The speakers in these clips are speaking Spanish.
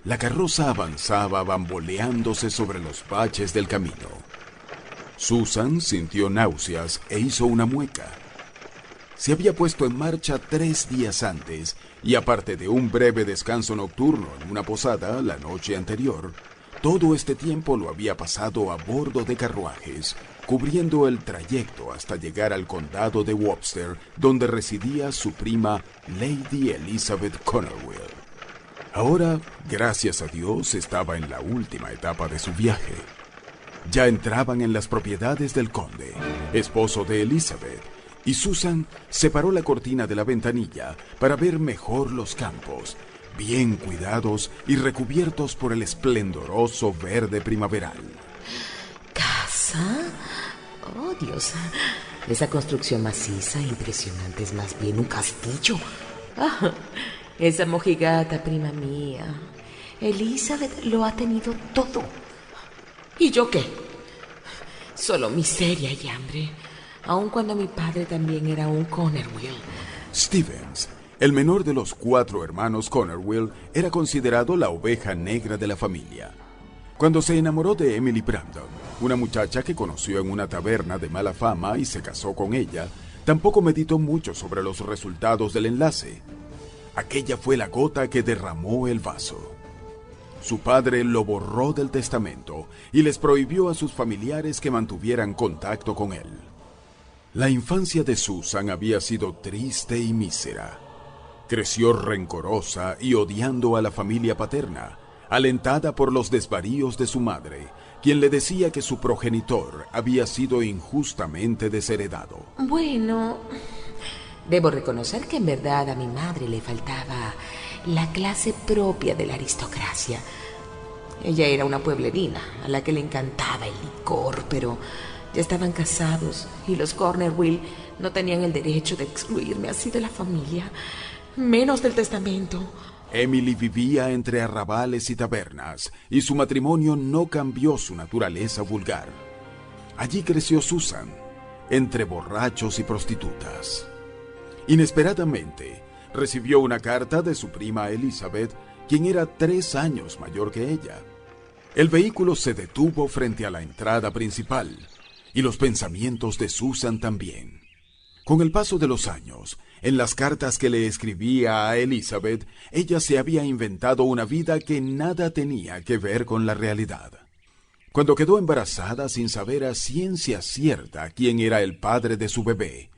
La carroza avanzaba bamboleándose sobre los baches del camino. Susan sintió náuseas e hizo una mueca. Se había puesto en marcha 3 días antes y aparte de un breve descanso nocturno en una posada la noche anterior, todo este tiempo lo había pasado a bordo de carruajes, cubriendo el trayecto hasta llegar al condado de Webster, donde residía su prima Lady Elizabeth Connerville. Ahora, gracias a Dios, estaba en la última etapa de su viaje. Ya entraban en las propiedades del conde, esposo de Elizabeth, y Susan separó la cortina de la ventanilla para ver mejor los campos, bien cuidados y recubiertos por el esplendoroso verde primaveral. ¿Casa? Oh, Dios. Esa construcción maciza e impresionante es más bien un castillo. Ah, esa mojigata, prima mía. Elizabeth lo ha tenido todo. ¿Y yo qué? Solo miseria y hambre, aun cuando mi padre también era un Connerville. Stevens, el menor de los 4 hermanos Connerville, era considerado la oveja negra de la familia. Cuando se enamoró de Emily Brandon, una muchacha que conoció en una taberna de mala fama y se casó con ella, tampoco meditó mucho sobre los resultados del enlace. Aquella fue la gota que derramó el vaso. Su padre lo borró del testamento y les prohibió a sus familiares que mantuvieran contacto con él. La infancia de Susan había sido triste y mísera. Creció rencorosa y odiando a la familia paterna, alentada por los desvaríos de su madre, quien le decía que su progenitor había sido injustamente desheredado. Bueno, debo reconocer que en verdad a mi madre le faltaba la clase propia de la aristocracia. Ella era una pueblerina a la que le encantaba el licor, pero ya estaban casados y los Connerville no tenían el derecho de excluirme así de la familia, menos del testamento. Emily vivía entre arrabales y tabernas, y su matrimonio no cambió su naturaleza vulgar. Allí creció Susan, entre borrachos y prostitutas. Inesperadamente, recibió una carta de su prima Elizabeth, quien era 3 años mayor que ella. El vehículo se detuvo frente a la entrada principal, y los pensamientos de Susan también. Con el paso de los años, en las cartas que le escribía a Elizabeth, ella se había inventado una vida que nada tenía que ver con la realidad. Cuando quedó embarazada sin saber a ciencia cierta quién era el padre de su bebé,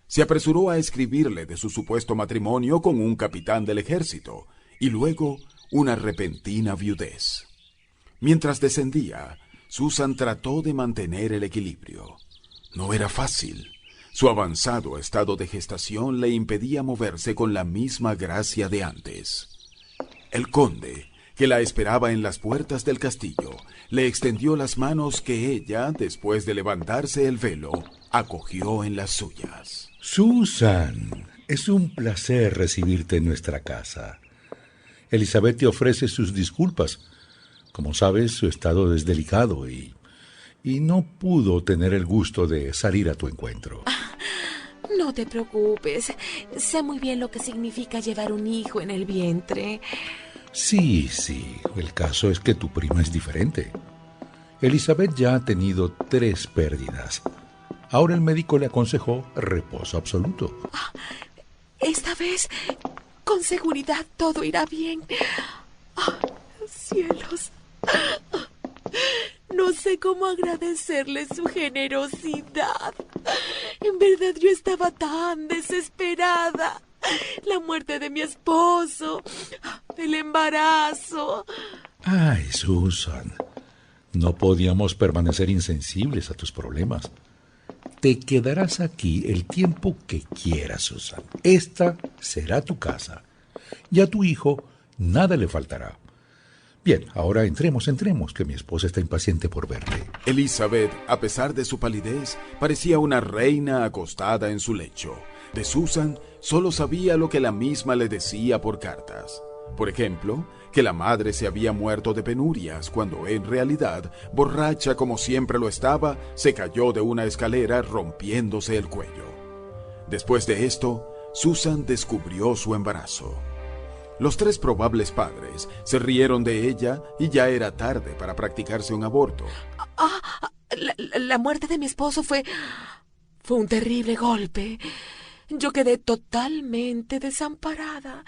se apresuró a escribirle de su supuesto matrimonio con un capitán del ejército y luego una repentina viudez. Mientras descendía, Susan trató de mantener el equilibrio. No era fácil. Su avanzado estado de gestación le impedía moverse con la misma gracia de antes. El conde, que la esperaba en las puertas del castillo, le extendió las manos que ella, después de levantarse el velo, acogió en las suyas. Susan, es un placer recibirte en nuestra casa. Elizabeth te ofrece sus disculpas. Como sabes, su estado es delicado y no pudo tener el gusto de salir a tu encuentro. No te preocupes. Sé muy bien lo que significa llevar un hijo en el vientre. Sí. El caso es que tu prima es diferente. Elizabeth ya ha tenido 3 pérdidas. Ahora el médico le aconsejó reposo absoluto. Esta vez, con seguridad, todo irá bien. Cielos. No sé cómo agradecerle su generosidad. En verdad yo estaba tan desesperada. La muerte de mi esposo, el embarazo. Ay, Susan, no podíamos permanecer insensibles a tus problemas. Te quedarás aquí el tiempo que quieras, Susan. Esta será tu casa. Y a tu hijo nada le faltará. Bien, ahora entremos, que mi esposa está impaciente por verte. Elizabeth, a pesar de su palidez, parecía una reina acostada en su lecho. De Susan solo sabía lo que la misma le decía por cartas. Por ejemplo, que la madre se había muerto de penurias cuando en realidad, borracha como siempre lo estaba, se cayó de una escalera rompiéndose el cuello. Después de esto, Susan descubrió su embarazo. Los 3 probables padres se rieron de ella y ya era tarde para practicarse un aborto. La muerte de mi esposo fue un terrible golpe. Yo quedé totalmente desamparada.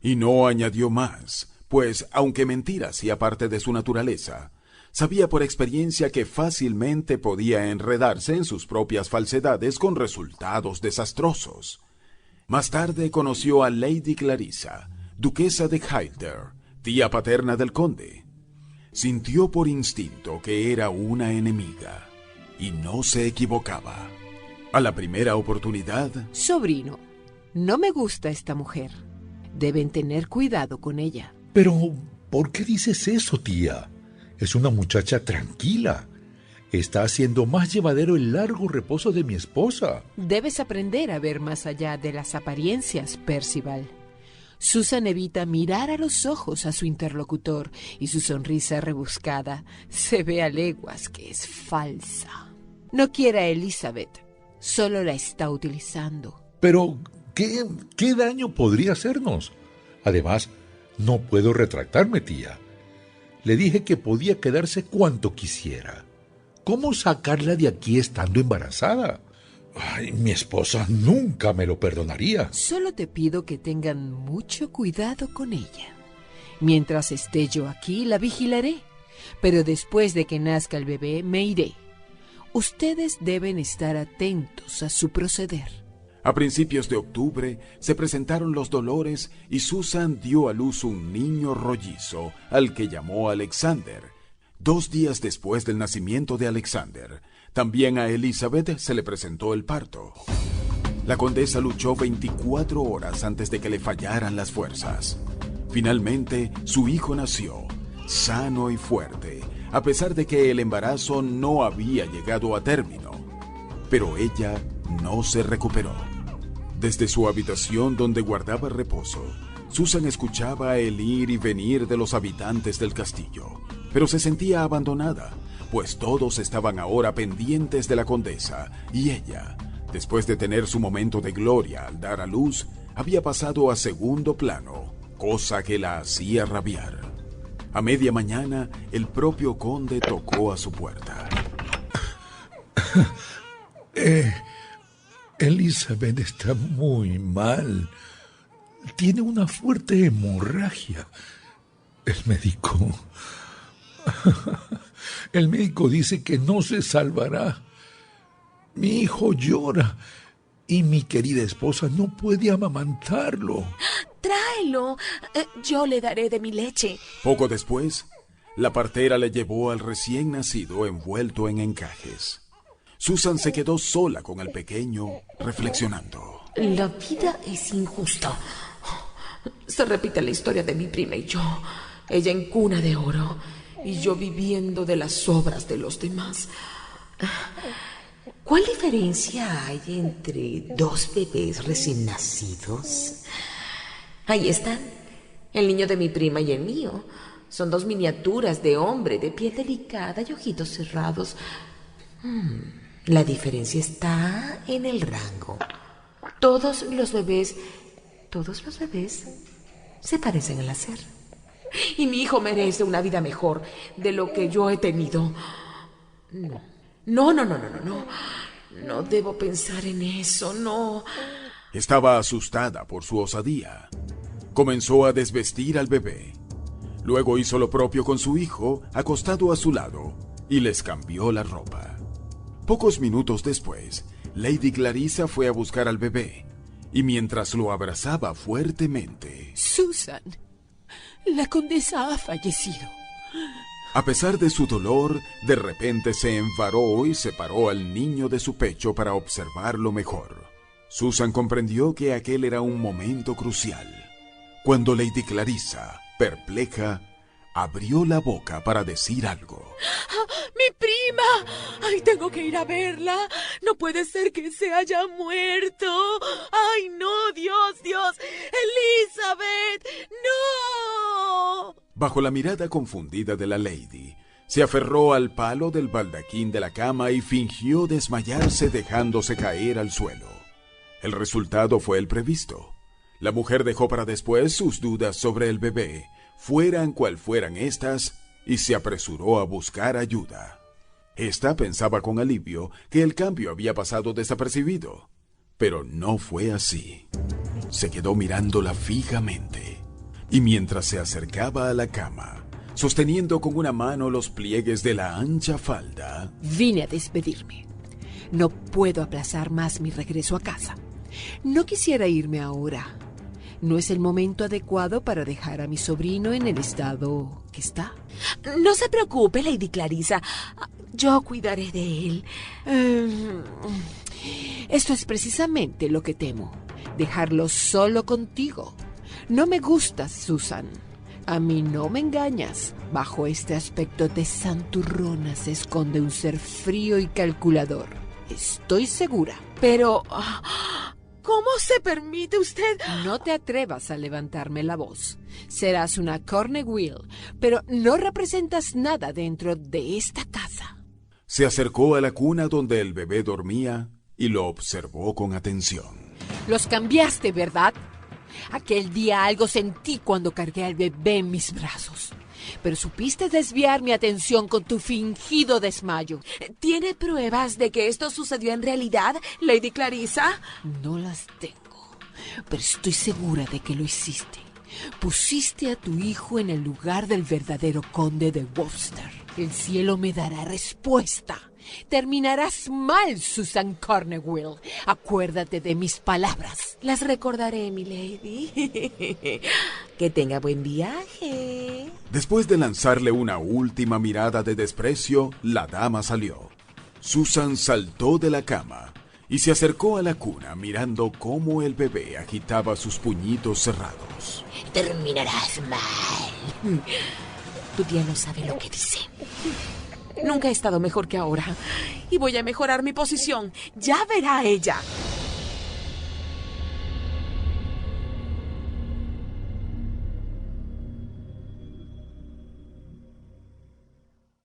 Y no añadió más, pues, aunque mentira hacía parte de su naturaleza, sabía por experiencia que fácilmente podía enredarse en sus propias falsedades con resultados desastrosos. Más tarde conoció a Lady Clarissa, duquesa de Hyder, tía paterna del conde. Sintió por instinto que era una enemiga, y no se equivocaba. A la primera oportunidad... Sobrino, no me gusta esta mujer. Deben tener cuidado con ella. Pero, ¿por qué dices eso, tía? Es una muchacha tranquila. Está haciendo más llevadero el largo reposo de mi esposa. Debes aprender a ver más allá de las apariencias, Percival. Susan evita mirar a los ojos a su interlocutor y su sonrisa rebuscada se ve a leguas que es falsa. No quiere a Elizabeth, solo la está utilizando. Pero, ¿qué daño podría hacernos? Además, no puedo retractarme, tía. Le dije que podía quedarse cuanto quisiera. ¿Cómo sacarla de aquí estando embarazada? Ay, mi esposa nunca me lo perdonaría. Solo te pido que tengan mucho cuidado con ella. Mientras esté yo aquí, la vigilaré. Pero después de que nazca el bebé, me iré. Ustedes deben estar atentos a su proceder. A principios de octubre se presentaron los dolores y Susan dio a luz un niño rollizo al que llamó Alexander. 2 días después del nacimiento de Alexander, también a Elizabeth se le presentó el parto. La condesa luchó 24 horas antes de que le fallaran las fuerzas. Finalmente, su hijo nació, sano y fuerte, a pesar de que el embarazo no había llegado a término. Pero ella no se recuperó. Desde su habitación donde guardaba reposo, Susan escuchaba el ir y venir de los habitantes del castillo, pero se sentía abandonada, pues todos estaban ahora pendientes de la condesa, y ella, después de tener su momento de gloria al dar a luz, había pasado a segundo plano, cosa que la hacía rabiar. A media mañana, el propio conde tocó a su puerta. Elizabeth está muy mal. Tiene una fuerte hemorragia. El médico dice que no se salvará. Mi hijo llora y mi querida esposa no puede amamantarlo. Tráelo. Yo le daré de mi leche. Poco después, la partera le llevó al recién nacido envuelto en encajes. Susan se quedó sola con el pequeño, reflexionando. La vida es injusta. Se repite la historia de mi prima y yo. Ella en cuna de oro y yo viviendo de las obras de los demás. ¿Cuál diferencia hay entre 2 bebés recién nacidos? Ahí están, el niño de mi prima y el mío. Son 2 miniaturas de hombre, de piel delicada y ojitos cerrados. La diferencia está en el rango. Todos los bebés se parecen al nacer. Y mi hijo merece una vida mejor de lo que yo he tenido. No. No debo pensar en eso, no. Estaba asustada por su osadía. Comenzó a desvestir al bebé. Luego hizo lo propio con su hijo, acostado a su lado, y les cambió la ropa. Pocos minutos después, Lady Clarissa fue a buscar al bebé, y mientras lo abrazaba fuertemente... Susan, la condesa ha fallecido. A pesar de su dolor, de repente se envaró y separó al niño de su pecho para observarlo mejor. Susan comprendió que aquel era un momento crucial, cuando Lady Clarissa, perpleja, abrió la boca para decir algo. ¡Mi prima! ¡Ay, tengo que ir a verla! ¡No puede ser que se haya muerto! ¡Ay, no! ¡Dios! ¡Elizabeth! ¡No! Bajo la mirada confundida de la lady, se aferró al palo del baldaquín de la cama y fingió desmayarse dejándose caer al suelo. El resultado fue el previsto. La mujer dejó para después sus dudas sobre el bebé, fueran cual fueran estas, y se apresuró a buscar ayuda. Esta pensaba con alivio que el cambio había pasado desapercibido, pero no fue así. Se quedó mirándola fijamente, y mientras se acercaba a la cama, sosteniendo con una mano los pliegues de la ancha falda, Vine a despedirme. No puedo aplazar más mi regreso a casa. No quisiera irme ahora. No es el momento adecuado para dejar a mi sobrino en el estado que está. No se preocupe, Lady Clarissa. Yo cuidaré de él. Esto es precisamente lo que temo. Dejarlo solo contigo. No me gustas, Susan. A mí no me engañas. Bajo este aspecto de santurrona se esconde un ser frío y calculador. Estoy segura. Pero... ¿cómo se permite usted? No te atrevas a levantarme la voz. Serás una Cornwell, pero no representas nada dentro de esta casa. se acercó a la cuna donde el bebé dormía y lo observó con atención. Los cambiaste, ¿verdad? Aquel día algo sentí cuando cargué al bebé en mis brazos. Pero supiste desviar mi atención con tu fingido desmayo. ¿Tiene pruebas de que esto sucedió en realidad, Lady Clarissa? No las tengo, pero estoy segura de que lo hiciste. Pusiste a tu hijo en el lugar del verdadero conde de Worcester. El cielo me dará respuesta. Terminarás mal, Susan Cornwell. Acuérdate de mis palabras. Las recordaré, mi lady. Que tenga buen viaje. Después de lanzarle una última mirada de desprecio, la dama salió. Susan saltó de la cama y se acercó a la cuna mirando cómo el bebé agitaba sus puñitos cerrados. Terminarás mal. Tu tía no sabe lo que dice. Nunca he estado mejor que ahora. Y voy a mejorar mi posición. Ya verá ella.